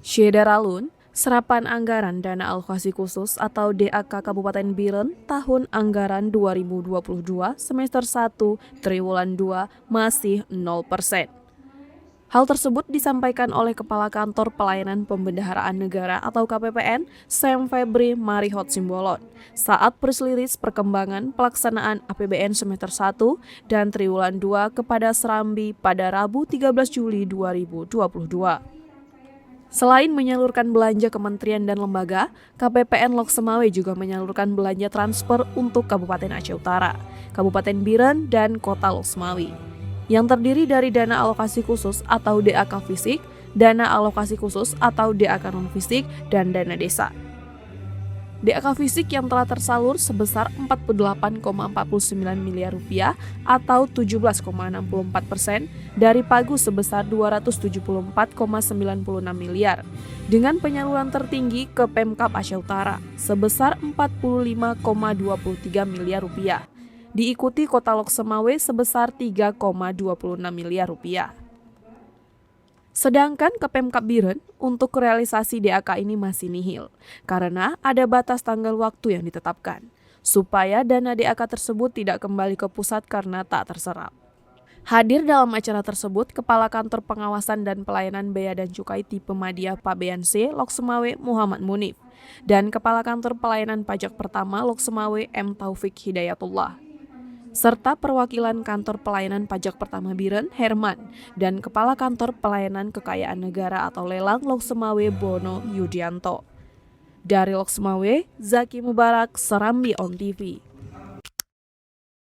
Syederalun, serapan anggaran dana alokasi khusus atau DAK Kabupaten Biren tahun anggaran 2022 semester 1 triwulan 2 masih 0%. Hal tersebut disampaikan oleh Kepala Kantor Pelayanan Pembendaharaan Negara atau KPPN, Sam Febri Marihot Simbolon, saat perseliris perkembangan pelaksanaan APBN semester 1 dan triwulan 2 kepada Serambi pada Rabu 13 Juli 2022. Selain menyalurkan belanja kementerian dan lembaga, KPPN Loksemawe juga menyalurkan belanja transfer untuk Kabupaten Aceh Utara, Kabupaten Biren, dan Kota Loksemawe, yang terdiri dari dana alokasi khusus atau DAK fisik, dana alokasi khusus atau DAK non-fisik, dan dana desa. DAK fisik yang telah tersalur sebesar 48,49 miliar rupiah atau 17,64% dari pagu sebesar 274,96 miliar, dengan penyaluran tertinggi ke Pemkab Aceh Utara sebesar 45,23 miliar rupiah, diikuti Kota Loksemawe sebesar 3,26 miliar rupiah. Sedangkan ke Pemkab Biren untuk realisasi DAK ini masih nihil, karena ada batas tanggal waktu yang ditetapkan, supaya dana DAK tersebut tidak kembali ke pusat karena tak terserap. Hadir dalam acara tersebut, Kepala Kantor Pengawasan dan Pelayanan Bea dan Cukai Tipe Madya Pabean C Loksemawe Muhammad Munif, dan Kepala Kantor Pelayanan Pajak Pertama Loksemawe M Taufik Hidayatullah, serta perwakilan Kantor Pelayanan Pajak Pertama Biren, Herman, dan Kepala Kantor Pelayanan Kekayaan Negara atau Lelang Loksemawe Bono Yudianto. Dari Loksemawe, Zaki Mubarak, Serambi On TV.